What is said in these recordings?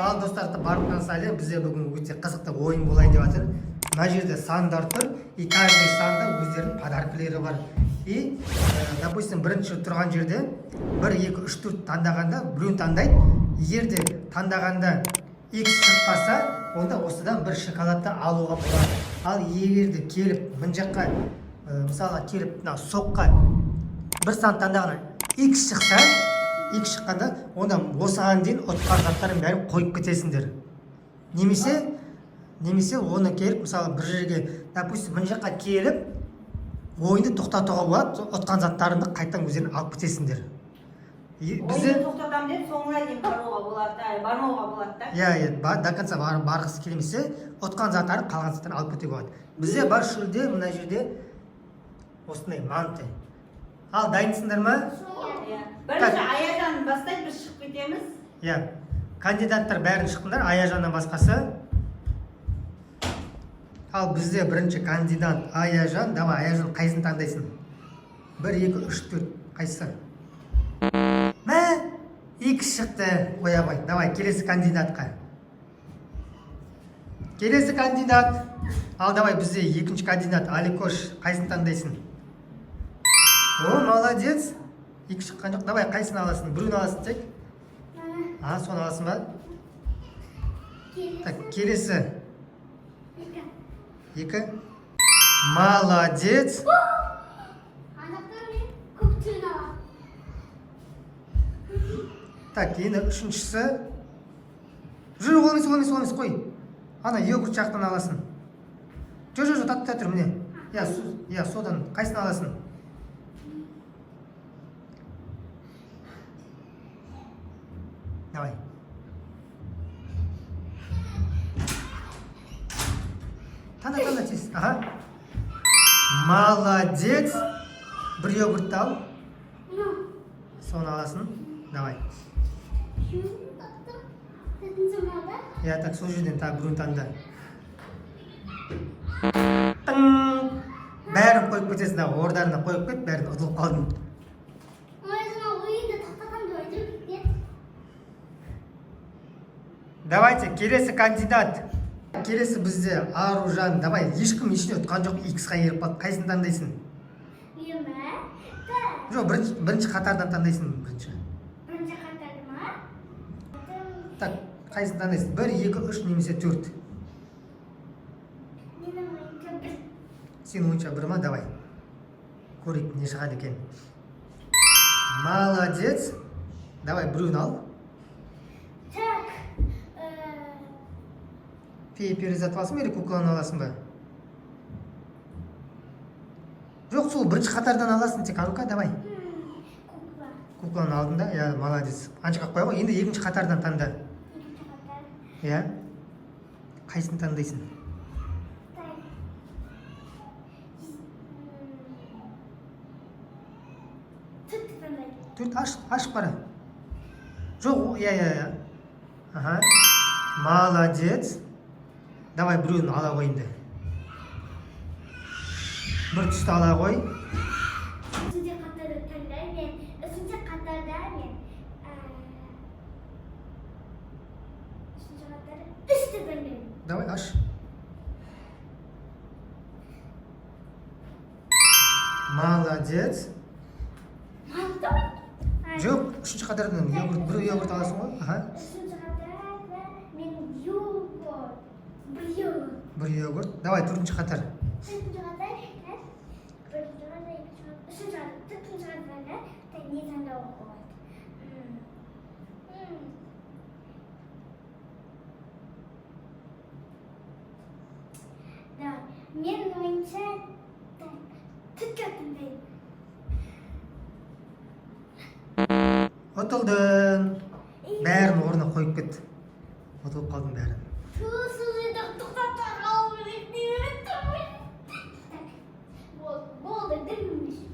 Ал достар, барлықтарыңызға сәлем. Бізде бүгін өте қызықты ойын болайын деп жатыр. Мына жерде сандар тұр, и каждый санда өздерінің подаркілері бар. И, допустим, бірінші тұрған жерде 1, 2, 3, 4 таңдағанда біреуін таңдайды. Егер де таңдағанда X шықпаса, онда осыдан бір шоколадты алуға болады. Ал егер де келіп, мына жаққа, мысалға келіп, соққа бір сан таңдағанда X шықса, X шыққанда, онда осыған дейін ұтқан заттарын бәрін қойып кетесіңдер. Немесе оны келіп, мысалы бір жерге, допустим, мына жаққа келіп, ойынды тоқтатуға болады, ұтқан заттарыңды қайтадан өздерің алып кетесіңдер. Ойынды тоқтатам деп, соңына дейін бармауға болады да? Иә, до конца барғысы келмесе, ұтқан заттарын, қалған заттарын алып кетуге болады. Бізде бар шүлде, мына жерде осындай манты. Ал дайынсыңдар ма? Бірінші Аяжан бастайды, біз шығып кетеміз. Иә, кандидаттар бәрін шықтыңдар, Аяжаннан басқасы. Ал бізде бірінші кандидат Аяжан. Давай, Аяжан қайсын таңдайсың? 1, 2, 3, 4, қайсысы? Мә, X шықты, қоя қой. Давай, келесі кандидатқа. Келесі кандидат. Ал давай, бізде екінші кандидат Аликош. Қайсын таңдайсың? О, молодец. X шыққан жоқ. Давай, қайсын аласың? Біреуін аласың тек? Соны аласың ба? Так, келесі. 2. Молодец. Так, енді үшіншісі. Жүр, олмес, қой. Ана, йогурт жақтан аласың. Жүр, татты тұр, міне. Я, содан. Қайсын аласың? Давай. Таңда тез. Молодец. Бір йогуртты ал. Соны аласың. Давай. Я, так, сол жерден біреуін таңда. Бәрін қойып кетесің, ордарына қойып кет, бәрін ұтылып қалдың. Давайте, келесі кандидат. Келесі бізде Аружан. Давай, ешкім ешіне ұтқан жоқ, X-қа еріп қалды. Қайсын таңдайсың? Жоқ, бірінші қатардан таңдайсың. Бірінші қатарды ма? Так, қайсын таңдайсың? 1, 2, 3, немесе 4. Сен ойынша 1 ма? Давай. Көрейік, не шығады екен. Молодец. Давай, біреуін ал. Фея перезатып аласың ба, или кукланы аласың ба? Жоқ, сол бірінші қатардан аласың тек. А-ка, давай. Кукланы алдың да? Я, молодец. Аншыға қоя ғой, енді екінші қатардан таңда. Я? Қайсын таңдайсың? Төрт, ашық бара. Жоқ, я. Молодец. Давай, біреуін ала қойынды. Бір түсті ала қой. Үшінші қатарда таңдаймын. Үшінші қатарда мен. Үшінші қатарда үшті таңдаймын. Давай, аш. Молодец. Жоқ, үшінші қатардан біреу йогурт аласың ғой. Үшінші қатарда мен йогурт. Бір йогурт. Давай, төртінші қатар. Төртінші қатар. Үшінші қатарда не таңдауға болады? Мен ойынша түтке таңдаймын. Ұтылдың. Бәрін орнына қойып кет. Ұтылып қалдың бәрін.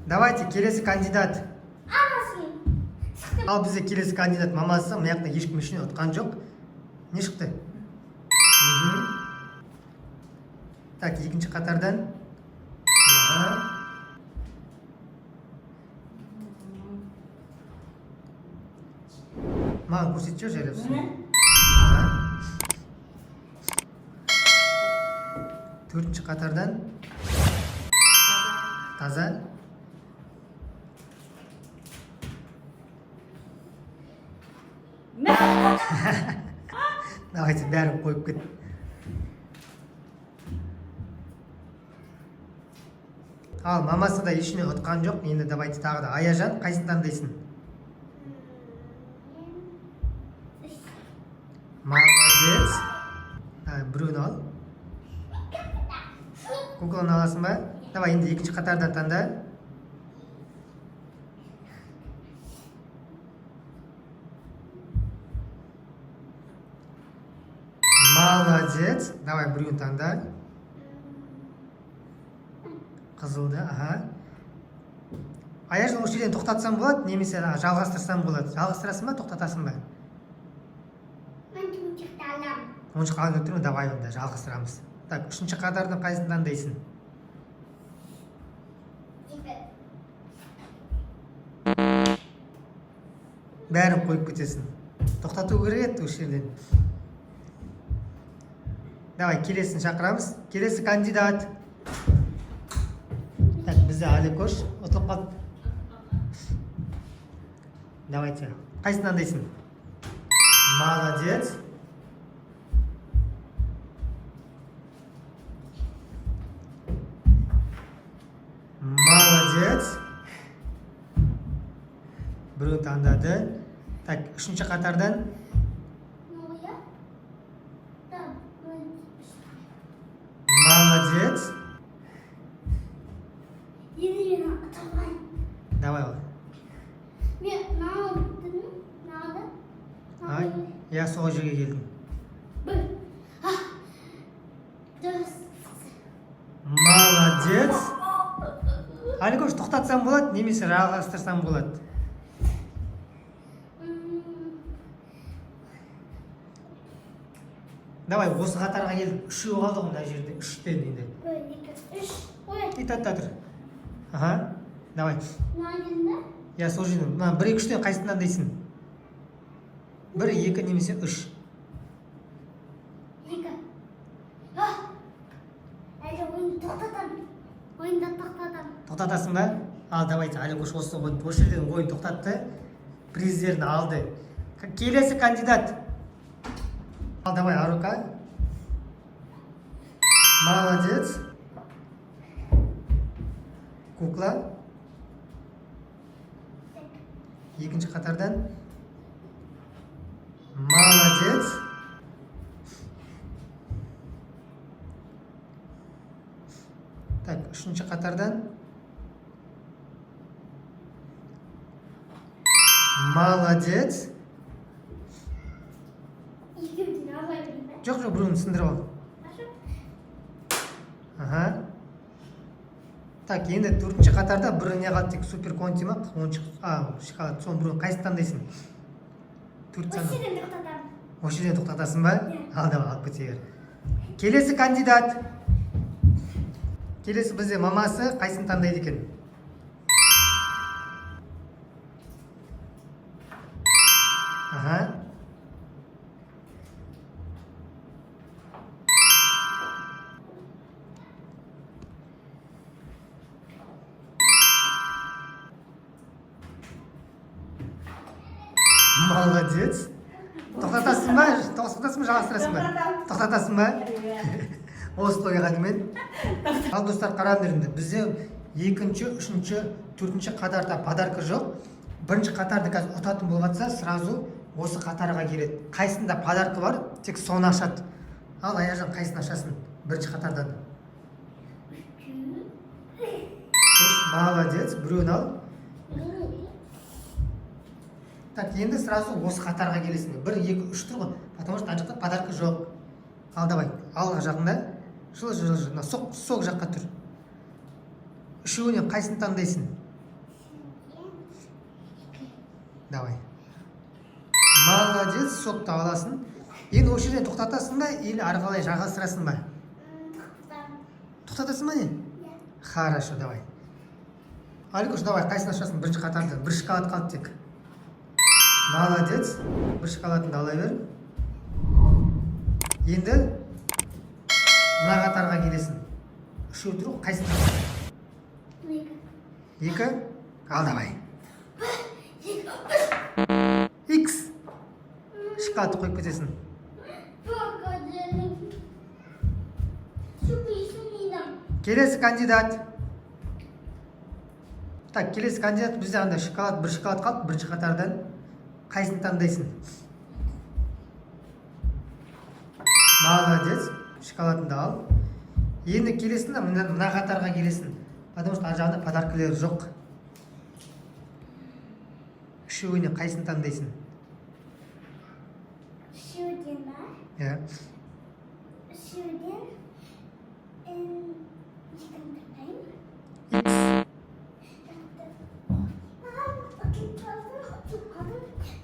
Давайте, келесі кандидат. Ал бізде келесі кандидат мамасы, маяқта ешкім ішіне ұтқан жоқ. Не шықты? Так, екінші қатардан. Маған көрсетші жайлап. Төртінші қатардан таза. Давайте бәрін қойып кет. Ал мамасы да ешіне ұтқан жоқ. Енді давайте тағы да. Аяжан, қайсын таңдайсың? Молодец. Біреуін ал. Кукланы аласың ба? Давай енді екінші қатардан таңда. Молодец. Давай біреуін таңда. Қызылды, аха. Аяжан осы жерден тоқтатсам болады, немесе жалғастырсам болады. Жалғастырасың ба, тоқтатасың ба? Мен тұмшықты алам. Оншық алып өттірме, давай онда жалғастырамыз. Так, үшінші қатардың қайсын таңдайсың? Бәрін қойып кетесің. Тоқтату керек еді осы жерден. Давай, келесін шақырамыз. Келесі кандидат. Так, бізде Аликош ұтылып қалды. Давайте. Қайсын таңдайсың? Молодец. Молодец. Біреу таңдады. Так, үшінші қатардан. Молодец. Давай ол. Мен нағады. Ай, я сол жерге келдім. Молодец. Аликош, тоқтатсам болады, немесе жалғастырсам болады. Давай, осы қатарға келдік. Үшеу қалды ғой мына жерде. Үштен енді. 1, 2, 3. Ой. Та тұр. Аха. Давай. Нағында? Я сол жерден. 1, 2, 3-тен қайсысын таңдайсың? 1, 2 немесе 3. 2. Әлі ойынды тоқтатам. Ойынды тоқтатам. Тоқтатасың ба? Ал, давайте, Аликош осы жерден ойын тоқтатты. Приздерін алды. Келесі кандидат. Ал, давай, Арука. Молодец. Кукла. Екінші қатардан. Молодец. Так, үшінші қатардан. Молодец. Жоқ, біреуін сындырып ал. Аха. Так, енді төртінші қатарда біріне қалды тек супер конти ма? Шоколад. Соны біреуін қайсы таңдайсың? Осы жерден тоқтатам. Осы жерден тоқтатасың ба? Ал, давай, алып кете бер. Келесі кандидат. Келесі бізде мамасы қайсын таңдайды екен? Аха. Молодец. Тоқтатасың ба? Жалғастырасың ба? Тоқтатасың ба? Осы тойға деймен. Ал достар, қараңдар, бізде екінші, үшінші, төртінші қатарда подарка жоқ. Бірінші қатарды қазір ұтатын болғатса, сразу осы қатарға келеді. Қайсында подарка бар, тек соны ашады. Ал, Аяжан, қайсын ашасың? Бірінші қатардан. Молодец, біреуін ал. Так, енді сразу осы қатарға келесің. 1, 2, 3 тұр ғой. Потому что ана жақта подарка жоқ. Ал, давай, алға жағында. Жылы. Соқ жаққа тұр. Үшеуінен қайсын таңдайсың? Давай. Молодец, соқты аласың. Енді осы жерден тоқтатасың ба, или арқалай жалғастырасың ба? Тоқтатасың ба не? Хорошо, давай. Аликош, давай, қайсын ашасың? Бірінші қатарды. Бір шоколад қалды тек. Молодец. Бір шоколадыңды ала бер. Енді мына қатарға келесің. үшеу тұр ғой, қайсысын? Екі. Екі? Ал давай. Икс. Шоколадты қойып кетесің. Покажи. Шупи-шумидам. Келесі кандидат. Так, келесі кандидат бізде анда шоколад, бір шоколад қалды, бірінші қатардан. Қайсысын таңдайсың? Молодец. Шоколадыңды ал. Енді келесің да мына қатарға келесің. Потому что ар жағында подаркілер жоқ. Үшеуіне қайсысын таңдайсың? Үшеуден ба? Иә. Үшеуден екіні таңдаймын. Икс.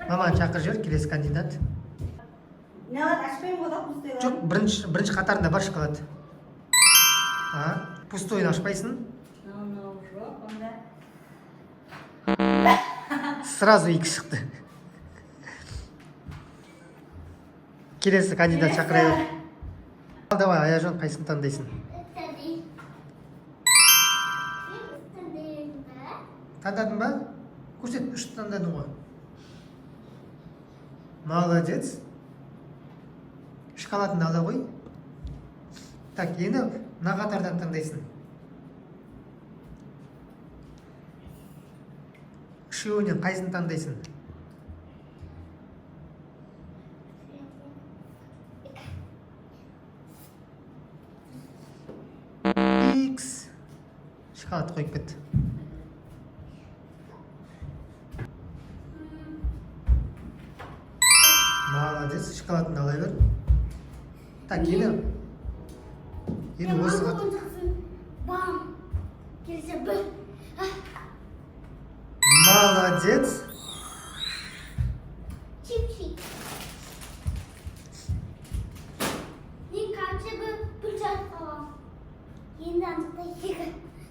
Маманы шақыр жібер, келесі кандидат. Ne var? Açmayın bu da pustayı. Жоқ, бірінші қатарында бар шоколад. Пустойын ашпайсың. Жоқ, онда. Сразу екі шықты. Келесі кандидат шақыра бер. Ал давай, Аяжан, қайсысын таңдайсың? Таңдадың ба? Көрсет, үш таңдадың ғой. Молодец. Шоколадыңды ала қой. Так, енді мына қатардан таңдайсың. Үшеуінен қайсысын таңдайсың? Икс. Шоколад қойып кет. Молодец, шоколадыңды ала бер. Так, енді осы қатар. Бам. Келсе бір. Молодец. Чип-чип. Мен қанша бір жарып қалам. Енді андықта екі.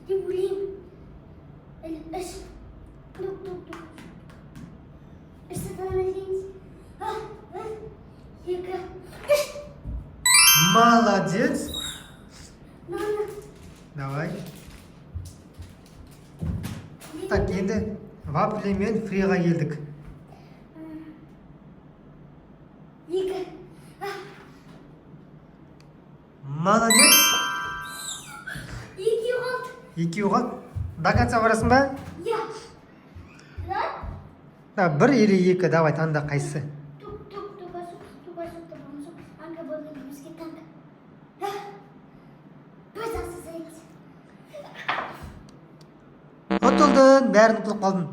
Деп ойлаймын. Үш. Тук. Үшті танымайсыз. Бір, екі, үш. Молодец. Мама. Давай. Так, енді вафли мен фриға келдік. Екі. Молодец. Екеу қалды. Екеу қалды. До конца барасың ба? Я. Да, бір или екі, давай, таңда қайсысы? Ұтылдың, бәрін ұтылып қалдың.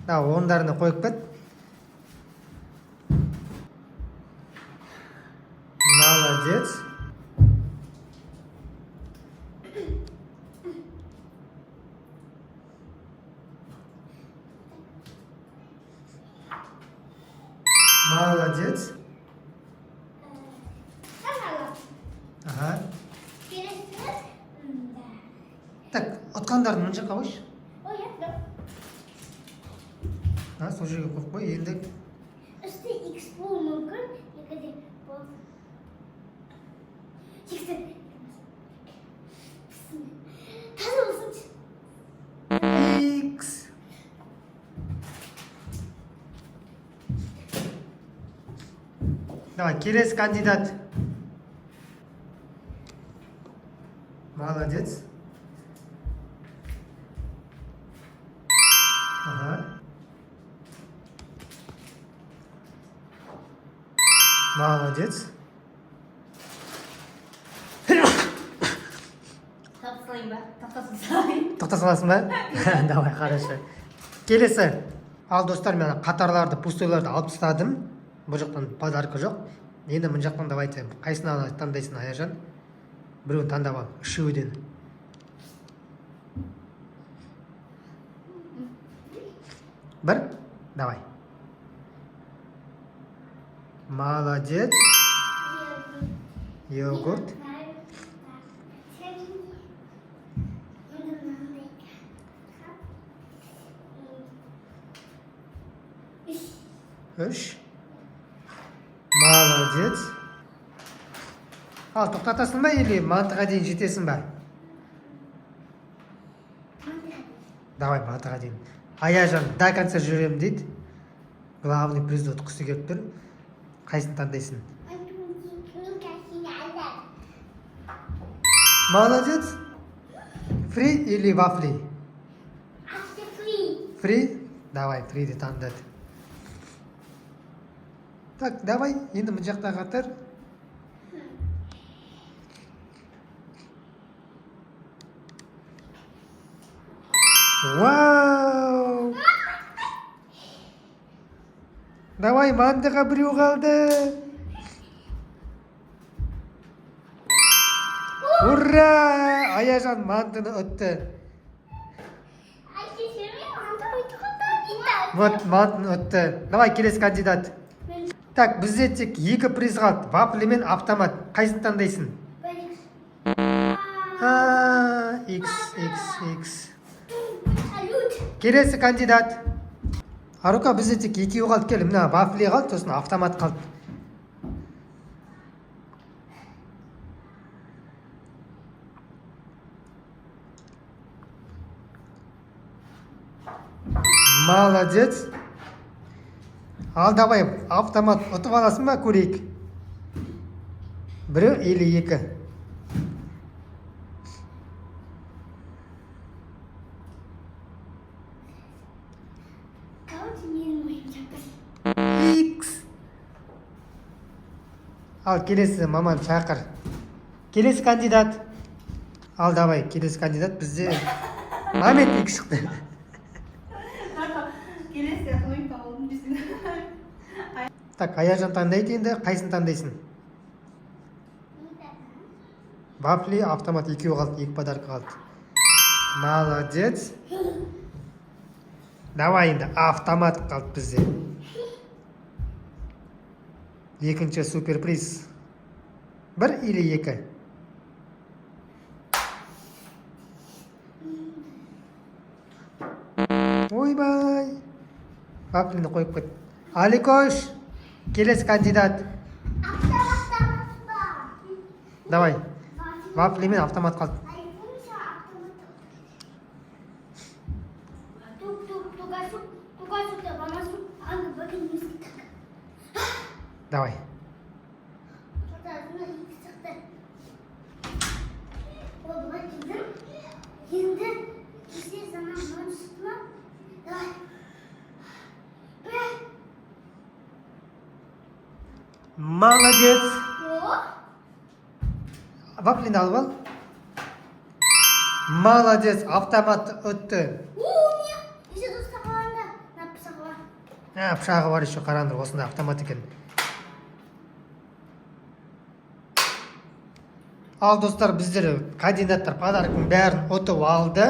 Да, орындарына қойып кет. Молодец. Молодец. Ага. Так, ұтқандарын мына жаққа қойшы. Сол жерге қойып қой, енді. Үсті X болу мүмкін, екіде бол. Жексен. Таза болсыншы. X. Давай, келесі кандидат. Молодец. Ага. Молодец. Tapsılayım ben. Tapsılayım. Тоқта саласың ба? Давай, хорошо. Келесі. Ал достар, мен қатарларды, пустойларды алып тастадым. Бұл жақтан подарка жоқ. Енді мына жақтан давайте. Қайсына таңдайсың, Аяжан? Біреуін таңдап ал, үшеуден. Бір? Давай. Молодец. Йогурт. Үш. Молодец. Ал тоқтатасың ба или мантыға дейін жетесің ба? Давай мантыға дейін. Аяжан до конца жүрем дейді. Главный призді ұтқысы келіп тұр. Қайсын таңдайсың? Молодец. Фри или вафли? Фри? Давай, фриді таңдады. Так, давай, енді мұн жақта қатыр. Вау! Давай, мантыға біреу қалды. Ура! Аяжан мантыны ұтты. Вот, мантыны ұтты. Давай, келесі кандидат. Так, бізде тек екі приз қалды. Вафли мен автомат. Қайсын таңдайсың? X. Келесі кандидат. Арука, бізде тек екеу қалды. Келі, мына вафли қалды, сосын автомат қалды. Молодец. Ал давай, автомат ұтып аласың ба, көрейік? Бірі или екі? X. Ал келесі маман шақыр. Келесі кандидат. Ал давай, келесі кандидат бізде Мамет екі шықты. Келесі ойын табылдым десін. Так, Аяжан таңдайды енді, қайсын таңдайсың? Вафли, автомат екеу қалды, екі подарка қалды. Молодец. Давай енді, автомат қалды бізде. Екінші суперприз. Бір или екі? Ойбай. Вафлini қойып кет. Аликош, келесі кандидат. Давай. Вафли мен автомат қалды. Давай. Молодец. Вафлini алып ал. Молодец, автомат өтті. Пышағы бар еще, қараңдар, осында автомат екен. Ал достар, біздер кандидаттар подаркың бәрін ұтып алды.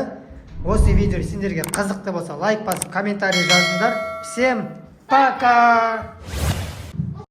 Осы видео сендерге қызықты болса, лайк басып, комментарий жазыңдар. Всем пока!